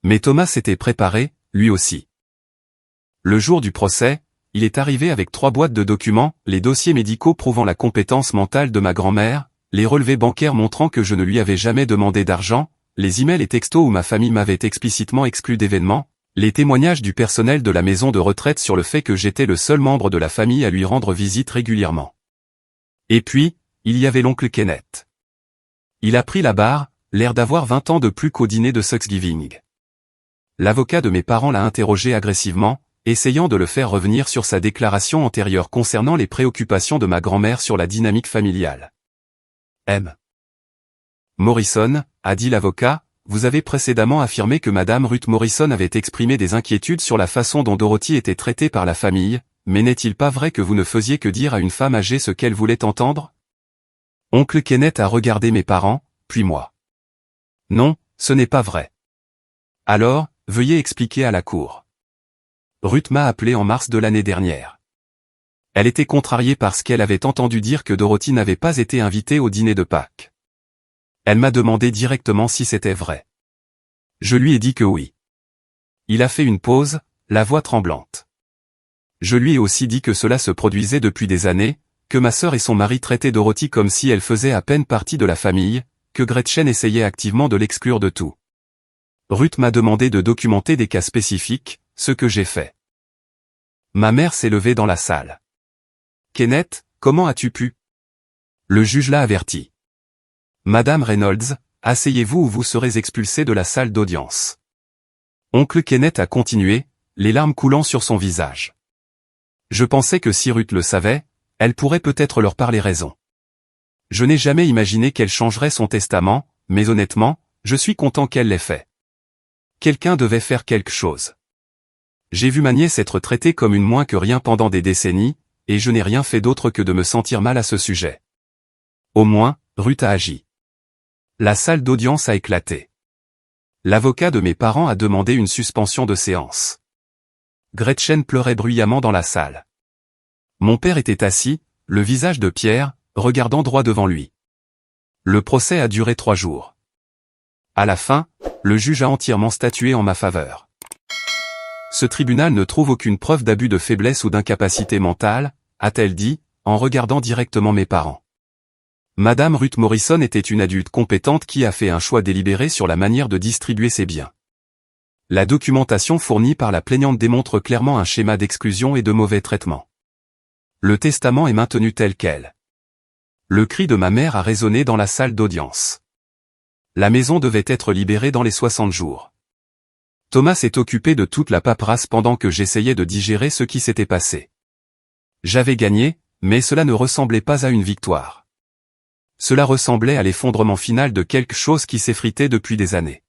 Mais Thomas s'était préparé, lui aussi. Le jour du procès, il est arrivé avec 3 boîtes de documents, les dossiers médicaux prouvant la compétence mentale de ma grand-mère, les relevés bancaires montrant que je ne lui avais jamais demandé d'argent, les emails et textos où ma famille m'avait explicitement exclu d'événements, les témoignages du personnel de la maison de retraite sur le fait que j'étais le seul membre de la famille à lui rendre visite régulièrement. Et puis, il y avait l'oncle Kenneth. Il a pris la barre, l'air d'avoir 20 ans de plus qu'au dîner de Thanksgiving. L'avocat de mes parents l'a interrogé agressivement, essayant de le faire revenir sur sa déclaration antérieure concernant les préoccupations de ma grand-mère sur la dynamique familiale. M. Morrison, a dit l'avocat, vous avez précédemment affirmé que Madame Ruth Morrison avait exprimé des inquiétudes sur la façon dont Dorothy était traitée par la famille, mais n'est-il pas vrai que vous ne faisiez que dire à une femme âgée ce qu'elle voulait entendre? Oncle Kenneth a regardé mes parents, puis moi. Non, ce n'est pas vrai. Alors, veuillez expliquer à la cour. Ruth m'a appelé en mars de l'année dernière. Elle était contrariée parce qu'elle avait entendu dire que Dorothy n'avait pas été invitée au dîner de Pâques. Elle m'a demandé directement si c'était vrai. Je lui ai dit que oui. Il a fait une pause, la voix tremblante. Je lui ai aussi dit que cela se produisait depuis des années, que ma sœur et son mari traitaient Dorothy comme si elle faisait à peine partie de la famille, que Gretchen essayait activement de l'exclure de tout. Ruth m'a demandé de documenter des cas spécifiques, ce que j'ai fait. Ma mère s'est levée dans la salle. Kenneth, comment as-tu pu? Le juge l'a averti. Madame Reynolds, asseyez-vous ou vous serez expulsée de la salle d'audience. Oncle Kenneth a continué, les larmes coulant sur son visage. Je pensais que si Ruth le savait, elle pourrait peut-être leur parler raison. Je n'ai jamais imaginé qu'elle changerait son testament, mais honnêtement, je suis content qu'elle l'ait fait. Quelqu'un devait faire quelque chose. J'ai vu ma nièce être traitée comme une moins que rien pendant des décennies, et je n'ai rien fait d'autre que de me sentir mal à ce sujet. Au moins, Ruth a agi. La salle d'audience a éclaté. L'avocat de mes parents a demandé une suspension de séance. Gretchen pleurait bruyamment dans la salle. Mon père était assis, le visage de pierre, regardant droit devant lui. Le procès a duré 3 jours. À la fin, le juge a entièrement statué en ma faveur. Ce tribunal ne trouve aucune preuve d'abus de faiblesse ou d'incapacité mentale, a-t-elle dit, en regardant directement mes parents. Madame Ruth Morrison était une adulte compétente qui a fait un choix délibéré sur la manière de distribuer ses biens. La documentation fournie par la plaignante démontre clairement un schéma d'exclusion et de mauvais traitement. Le testament est maintenu tel quel. Le cri de ma mère a résonné dans la salle d'audience. La maison devait être libérée dans les 60 jours. Thomas s'est occupé de toute la paperasse pendant que j'essayais de digérer ce qui s'était passé. J'avais gagné, mais cela ne ressemblait pas à une victoire. Cela ressemblait à l'effondrement final de quelque chose qui s'effritait depuis des années.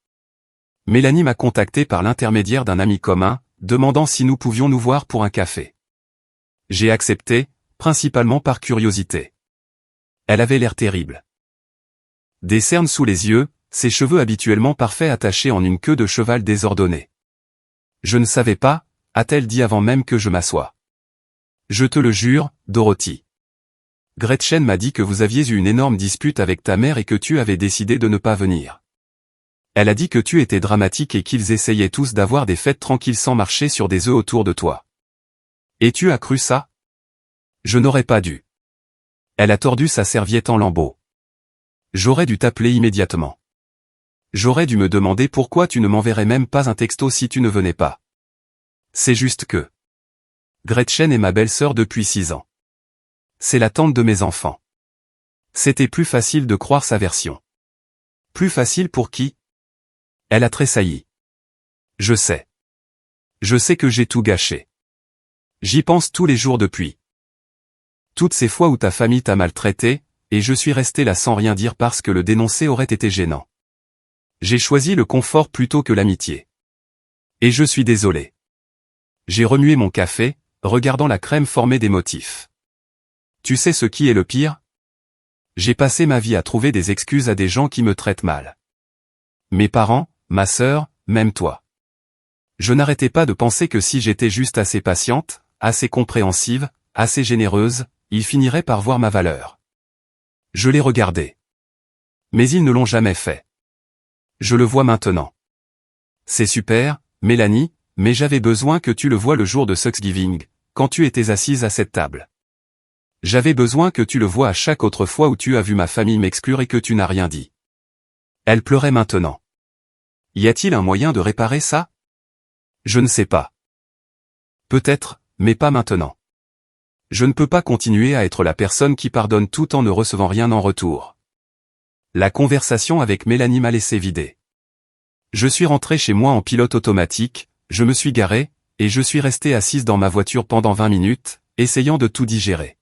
Mélanie m'a contacté par l'intermédiaire d'un ami commun, demandant si nous pouvions nous voir pour un café. J'ai accepté, principalement par curiosité. Elle avait l'air terrible. Des cernes sous les yeux, ses cheveux habituellement parfaits attachés en une queue de cheval désordonnée. Je ne savais pas, a-t-elle dit avant même que je m'assoie. Je te le jure, Dorothy. Gretchen m'a dit que vous aviez eu une énorme dispute avec ta mère et que tu avais décidé de ne pas venir. Elle a dit que tu étais dramatique et qu'ils essayaient tous d'avoir des fêtes tranquilles sans marcher sur des œufs autour de toi. Et tu as cru ça? Je n'aurais pas dû. Elle a tordu sa serviette en lambeaux. J'aurais dû t'appeler immédiatement. J'aurais dû me demander pourquoi tu ne m'enverrais même pas un texto si tu ne venais pas. C'est juste que... Gretchen est ma belle-sœur depuis 6 ans. C'est la tante de mes enfants. C'était plus facile de croire sa version. Plus facile pour qui? Elle a tressailli. Je sais. Je sais que j'ai tout gâché. J'y pense tous les jours depuis. Toutes ces fois où ta famille t'a maltraité, et je suis resté là sans rien dire parce que le dénoncer aurait été gênant. J'ai choisi le confort plutôt que l'amitié. Et je suis désolé. J'ai remué mon café, regardant la crème former des motifs. Tu sais ce qui est le pire? J'ai passé ma vie à trouver des excuses à des gens qui me traitent mal. Mes parents, ma sœur, même toi. Je n'arrêtais pas de penser que si j'étais juste assez patiente, assez compréhensive, assez généreuse, ils finiraient par voir ma valeur. Je les regardais. Mais ils ne l'ont jamais fait. Je le vois maintenant. C'est super, Mélanie, mais j'avais besoin que tu le voies le jour de Thanksgiving, quand tu étais assise à cette table. J'avais besoin que tu le voies à chaque autre fois où tu as vu ma famille m'exclure et que tu n'as rien dit. Elle pleurait maintenant. Y a-t-il un moyen de réparer ça? Je ne sais pas. Peut-être, mais pas maintenant. Je ne peux pas continuer à être la personne qui pardonne tout en ne recevant rien en retour. La conversation avec Mélanie m'a laissé vider. Je suis rentré chez moi en pilote automatique, je me suis garé, et je suis resté assise dans ma voiture pendant 20 minutes, essayant de tout digérer.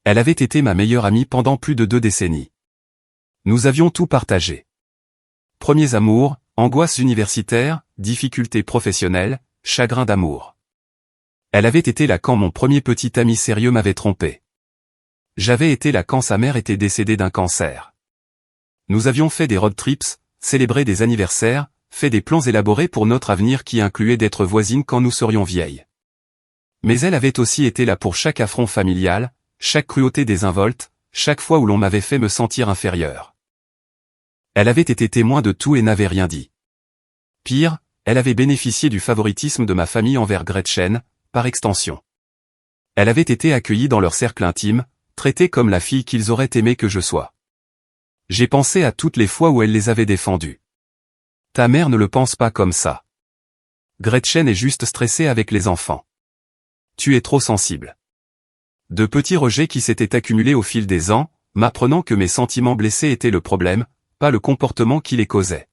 Elle avait été ma meilleure amie pendant plus de 2 décennies. Nous avions tout partagé. Premiers amours, angoisses universitaires, difficultés professionnelles, chagrin d'amour. Elle avait été là quand mon premier petit ami sérieux m'avait trompé. J'avais été là quand sa mère était décédée d'un cancer. Nous avions fait des road trips, célébré des anniversaires, fait des plans élaborés pour notre avenir qui incluaient d'être voisines quand nous serions vieilles. Mais elle avait aussi été là pour chaque affront familial, chaque cruauté désinvolte, chaque fois où l'on m'avait fait me sentir inférieur. Elle avait été témoin de tout et n'avait rien dit. Pire, elle avait bénéficié du favoritisme de ma famille envers Gretchen, par extension. Elle avait été accueillie dans leur cercle intime, traitée comme la fille qu'ils auraient aimé que je sois. J'ai pensé à toutes les fois où elle les avait défendus. Ta mère ne le pense pas comme ça. Gretchen est juste stressée avec les enfants. Tu es trop sensible. De petits rejets qui s'étaient accumulés au fil des ans, m'apprenant que mes sentiments blessés étaient le problème, pas le comportement qui les causait.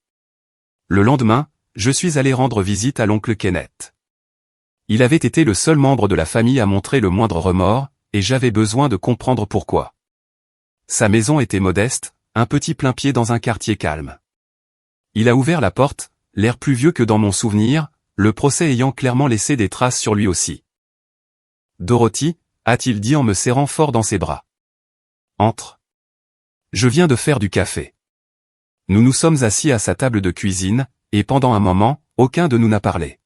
Le lendemain, je suis allé rendre visite à l'oncle Kenneth. Il avait été le seul membre de la famille à montrer le moindre remords, et j'avais besoin de comprendre pourquoi. Sa maison était modeste, un petit plain-pied dans un quartier calme. Il a ouvert la porte, l'air plus vieux que dans mon souvenir, le procès ayant clairement laissé des traces sur lui aussi. Dorothy, a-t-il dit en me serrant fort dans ses bras. Entre. Je viens de faire du café. Nous nous sommes assis à sa table de cuisine, et pendant un moment, aucun de nous n'a parlé.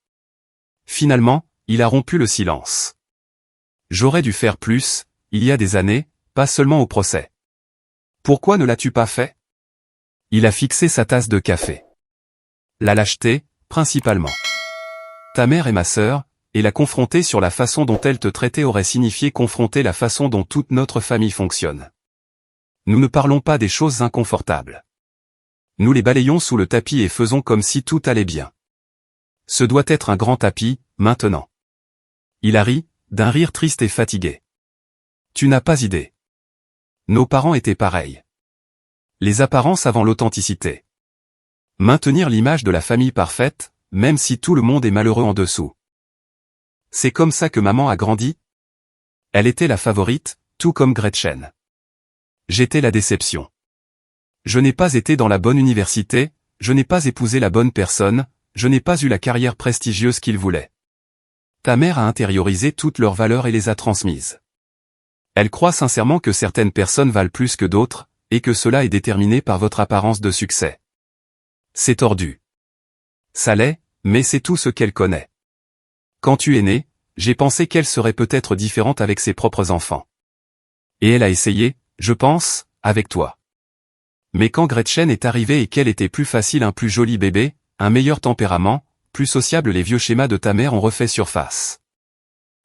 Finalement, il a rompu le silence. J'aurais dû faire plus, il y a des années, pas seulement au procès. Pourquoi ne l'as-tu pas fait? Il a fixé sa tasse de café. La lâcheté, principalement. Ta mère est ma sœur, et la confronter sur la façon dont elle te traitait aurait signifié confronter la façon dont toute notre famille fonctionne. Nous ne parlons pas des choses inconfortables. Nous les balayons sous le tapis et faisons comme si tout allait bien. Ce doit être un grand tapis, maintenant. Il a ri, d'un rire triste et fatigué. Tu n'as pas idée. Nos parents étaient pareils. Les apparences avant l'authenticité. Maintenir l'image de la famille parfaite, même si tout le monde est malheureux en dessous. C'est comme ça que maman a grandi. Elle était la favorite, tout comme Gretchen. J'étais la déception. Je n'ai pas été dans la bonne université, je n'ai pas épousé la bonne personne, je n'ai pas eu la carrière prestigieuse qu'il voulait. Ta mère a intériorisé toutes leurs valeurs et les a transmises. Elle croit sincèrement que certaines personnes valent plus que d'autres, et que cela est déterminé par votre apparence de succès. C'est tordu. Ça l'est, mais c'est tout ce qu'elle connaît. Quand tu es né, j'ai pensé qu'elle serait peut-être différente avec ses propres enfants. Et elle a essayé, je pense, avec toi. Mais quand Gretchen est arrivée et qu'elle était plus facile, un plus joli bébé, un meilleur tempérament, plus sociable, les vieux schémas de ta mère ont refait surface.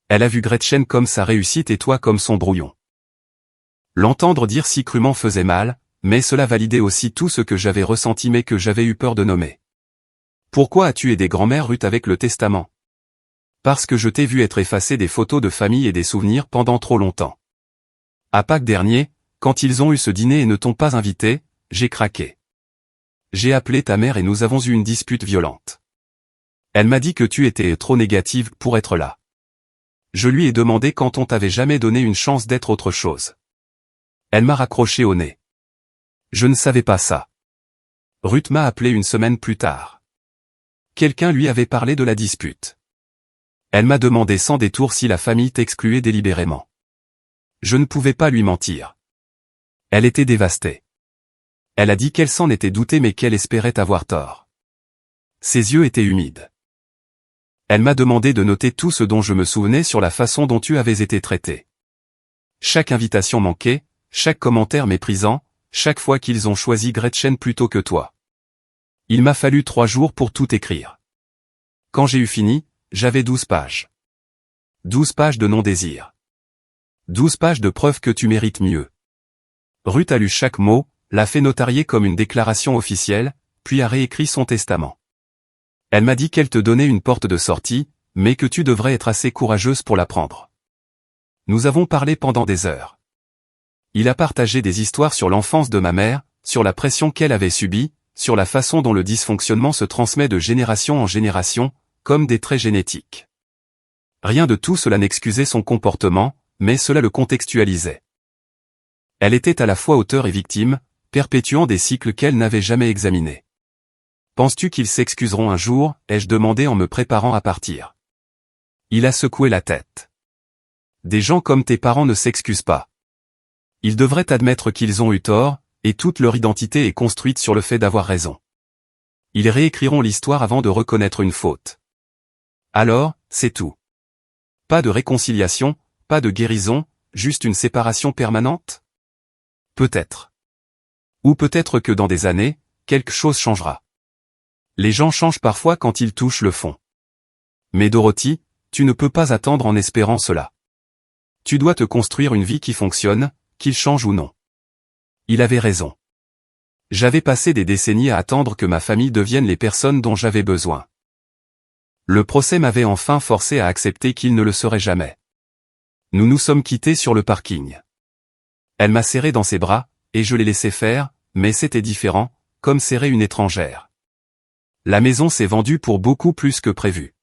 Elle a vu Gretchen comme sa réussite et toi comme son brouillon. L'entendre dire si crûment faisait mal, mais cela validait aussi tout ce que j'avais ressenti mais que j'avais eu peur de nommer. Pourquoi as-tu aidé grand-mère Ruth avec le testament? Parce que je t'ai vu être effacé des photos de famille et des souvenirs pendant trop longtemps. À Pâques dernier, quand ils ont eu ce dîner et ne t'ont pas invité, j'ai craqué. J'ai appelé ta mère et nous avons eu une dispute violente. Elle m'a dit que tu étais trop négative pour être là. Je lui ai demandé quand on t'avait jamais donné une chance d'être autre chose. Elle m'a raccroché au nez. Je ne savais pas ça. Ruth m'a appelé une semaine plus tard. Quelqu'un lui avait parlé de la dispute. Elle m'a demandé sans détour si la famille t'excluait délibérément. Je ne pouvais pas lui mentir. Elle était dévastée. Elle a dit qu'elle s'en était doutée mais qu'elle espérait avoir tort. Ses yeux étaient humides. Elle m'a demandé de noter tout ce dont je me souvenais sur la façon dont tu avais été traité. Chaque invitation manquée, chaque commentaire méprisant, chaque fois qu'ils ont choisi Gretchen plutôt que toi. Il m'a fallu 3 jours pour tout écrire. Quand j'ai eu fini, j'avais 12 pages. 12 pages de non-désir. 12 pages de preuves que tu mérites mieux. Ruth a lu chaque mot, l'a fait notarier comme une déclaration officielle, puis a réécrit son testament. Elle m'a dit qu'elle te donnait une porte de sortie, mais que tu devrais être assez courageuse pour la prendre. Nous avons parlé pendant des heures. Il a partagé des histoires sur l'enfance de ma mère, sur la pression qu'elle avait subie, sur la façon dont le dysfonctionnement se transmet de génération en génération, comme des traits génétiques. Rien de tout cela n'excusait son comportement, mais cela le contextualisait. Elle était à la fois auteur et victime, perpétuant des cycles qu'elle n'avait jamais examinés. Penses-tu qu'ils s'excuseront un jour, ai-je demandé en me préparant à partir. Il a secoué la tête. Des gens comme tes parents ne s'excusent pas. Ils devraient admettre qu'ils ont eu tort, et toute leur identité est construite sur le fait d'avoir raison. Ils réécriront l'histoire avant de reconnaître une faute. Alors, c'est tout. Pas de réconciliation, pas de guérison, juste une séparation permanente? Peut-être. Ou peut-être que dans des années, quelque chose changera. Les gens changent parfois quand ils touchent le fond. Mais Dorothy, tu ne peux pas attendre en espérant cela. Tu dois te construire une vie qui fonctionne, qu'il change ou non. Il avait raison. J'avais passé des décennies à attendre que ma famille devienne les personnes dont j'avais besoin. Le procès m'avait enfin forcé à accepter qu'il ne le serait jamais. Nous nous sommes quittés sur le parking. Elle m'a serré dans ses bras, et je l'ai laissé faire, mais c'était différent, comme serrer une étrangère. La maison s'est vendue pour beaucoup plus que prévu.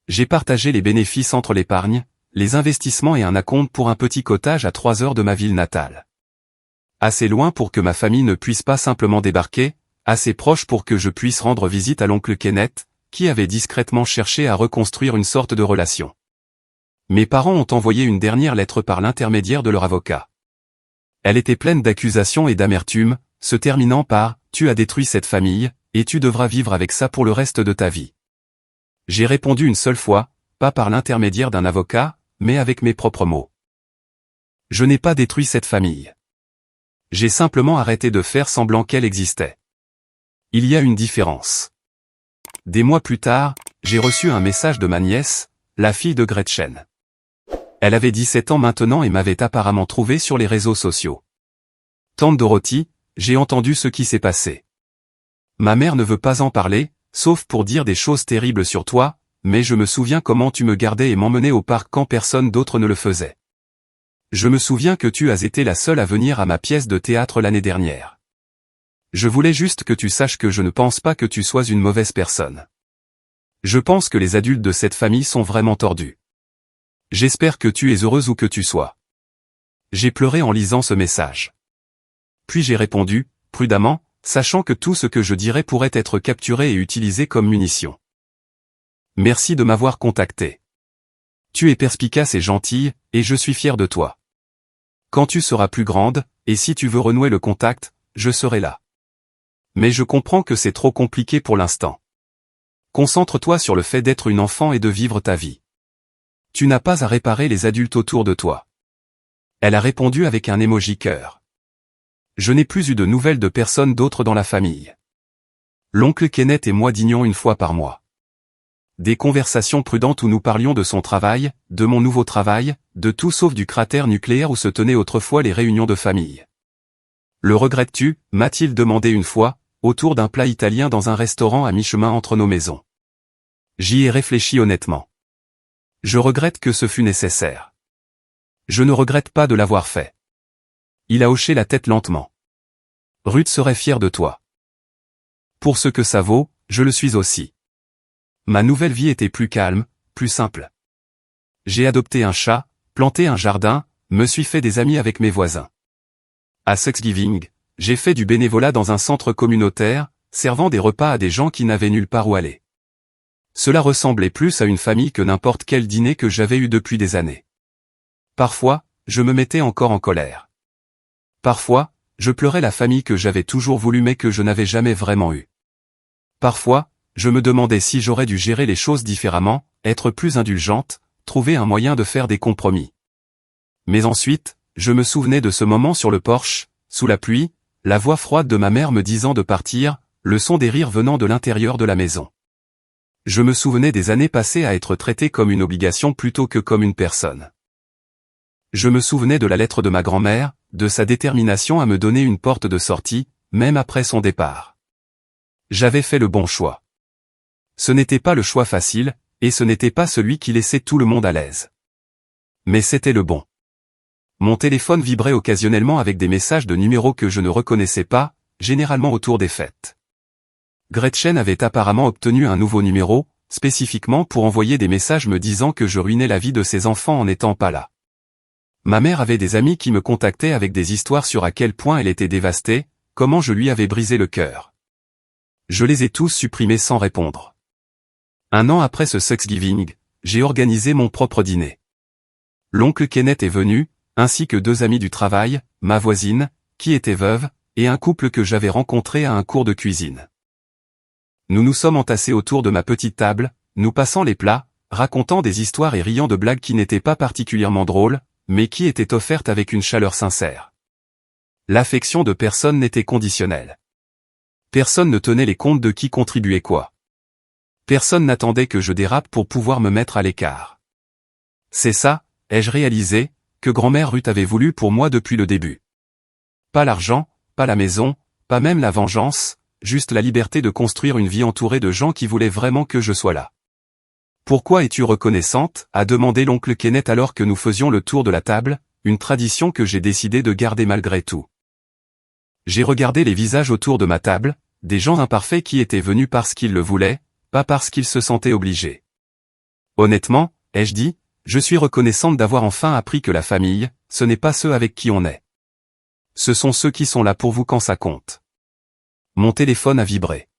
J'ai partagé les bénéfices entre l'épargne, les investissements et un acompte pour un petit cottage à 3 heures de ma ville natale. Assez loin pour que ma famille ne puisse pas simplement débarquer, assez proche pour que je puisse rendre visite à l'oncle Kenneth, qui avait discrètement cherché à reconstruire une sorte de relation. Mes parents ont envoyé une dernière lettre par l'intermédiaire de leur avocat. Elle était pleine d'accusations et d'amertume, se terminant par « Tu as détruit cette famille, et tu devras vivre avec ça pour le reste de ta vie ». J'ai répondu une seule fois, pas par l'intermédiaire d'un avocat, mais avec mes propres mots. Je n'ai pas détruit cette famille. J'ai simplement arrêté de faire semblant qu'elle existait. Il y a une différence. Des mois plus tard, j'ai reçu un message de ma nièce, la fille de Gretchen. Elle avait 17 ans maintenant et m'avait apparemment trouvé sur les réseaux sociaux. Tante Dorothy, j'ai entendu ce qui s'est passé. Ma mère ne veut pas en parler, sauf pour dire des choses terribles sur toi, mais je me souviens comment tu me gardais et m'emmenais au parc quand personne d'autre ne le faisait. Je me souviens que tu as été la seule à venir à ma pièce de théâtre l'année dernière. Je voulais juste que tu saches que je ne pense pas que tu sois une mauvaise personne. Je pense que les adultes de cette famille sont vraiment tordus. J'espère que tu es heureuse où que tu sois. J'ai pleuré en lisant ce message. Puis j'ai répondu, prudemment, sachant que tout ce que je dirais pourrait être capturé et utilisé comme munition. Merci de m'avoir contacté. Tu es perspicace et gentille, et je suis fier de toi. Quand tu seras plus grande, et si tu veux renouer le contact, je serai là. Mais je comprends que c'est trop compliqué pour l'instant. Concentre-toi sur le fait d'être une enfant et de vivre ta vie. Tu n'as pas à réparer les adultes autour de toi. Elle a répondu avec un emoji cœur. Je n'ai plus eu de nouvelles de personne d'autre dans la famille. L'oncle Kenneth et moi dînions une fois par mois. Des conversations prudentes où nous parlions de son travail, de mon nouveau travail, de tout sauf du cratère nucléaire où se tenaient autrefois les réunions de famille. Le regrettes-tu, m'a-t-il demandé une fois, autour d'un plat italien dans un restaurant à mi-chemin entre nos maisons. J'y ai réfléchi honnêtement. Je regrette que ce fût nécessaire. Je ne regrette pas de l'avoir fait. Il a hoché la tête lentement. Ruth serait fière de toi. Pour ce que ça vaut, je le suis aussi. Ma nouvelle vie était plus calme, plus simple. J'ai adopté un chat, planté un jardin, me suis fait des amis avec mes voisins. À Thanksgiving, j'ai fait du bénévolat dans un centre communautaire, servant des repas à des gens qui n'avaient nulle part où aller. Cela ressemblait plus à une famille que n'importe quel dîner que j'avais eu depuis des années. Parfois, je me mettais encore en colère. Parfois, je pleurais la famille que j'avais toujours voulu mais que je n'avais jamais vraiment eue. Parfois, je me demandais si j'aurais dû gérer les choses différemment, être plus indulgente, trouver un moyen de faire des compromis. Mais ensuite, je me souvenais de ce moment sur le porche, sous la pluie, la voix froide de ma mère me disant de partir, le son des rires venant de l'intérieur de la maison. Je me souvenais des années passées à être traité comme une obligation plutôt que comme une personne. Je me souvenais de la lettre de ma grand-mère, de sa détermination à me donner une porte de sortie, même après son départ. J'avais fait le bon choix. Ce n'était pas le choix facile, et ce n'était pas celui qui laissait tout le monde à l'aise. Mais c'était le bon. Mon téléphone vibrait occasionnellement avec des messages de numéros que je ne reconnaissais pas, généralement autour des fêtes. Gretchen avait apparemment obtenu un nouveau numéro, spécifiquement pour envoyer des messages me disant que je ruinais la vie de ses enfants en n'étant pas là. Ma mère avait des amis qui me contactaient avec des histoires sur à quel point elle était dévastée, comment je lui avais brisé le cœur. Je les ai tous supprimés sans répondre. Un an après ce Thanksgiving, j'ai organisé mon propre dîner. L'oncle Kenneth est venu, ainsi que 2 amis du travail, ma voisine, qui était veuve, et un couple que j'avais rencontré à un cours de cuisine. Nous nous sommes entassés autour de ma petite table, nous passant les plats, racontant des histoires et riant de blagues qui n'étaient pas particulièrement drôles, mais qui étaient offertes avec une chaleur sincère. L'affection de personne n'était conditionnelle. Personne ne tenait les comptes de qui contribuait quoi. Personne n'attendait que je dérape pour pouvoir me mettre à l'écart. C'est ça, ai-je réalisé, que grand-mère Ruth avait voulu pour moi depuis le début. Pas l'argent, pas la maison, pas même la vengeance, juste la liberté de construire une vie entourée de gens qui voulaient vraiment que je sois là. Pourquoi es-tu reconnaissante, a demandé l'oncle Kenneth alors que nous faisions le tour de la table, une tradition que j'ai décidé de garder malgré tout. J'ai regardé les visages autour de ma table, des gens imparfaits qui étaient venus parce qu'ils le voulaient, pas parce qu'ils se sentaient obligés. Honnêtement, ai-je dit, je suis reconnaissante d'avoir enfin appris que la famille, ce n'est pas ceux avec qui on est. Ce sont ceux qui sont là pour vous quand ça compte. Mon téléphone a vibré.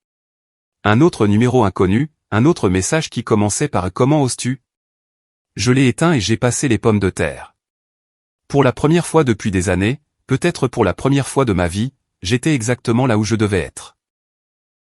Un autre numéro inconnu, un autre message qui commençait par « Comment oses-tu » Je l'ai éteint et j'ai passé les pommes de terre. Pour la première fois depuis des années, peut-être pour la première fois de ma vie, j'étais exactement là où je devais être.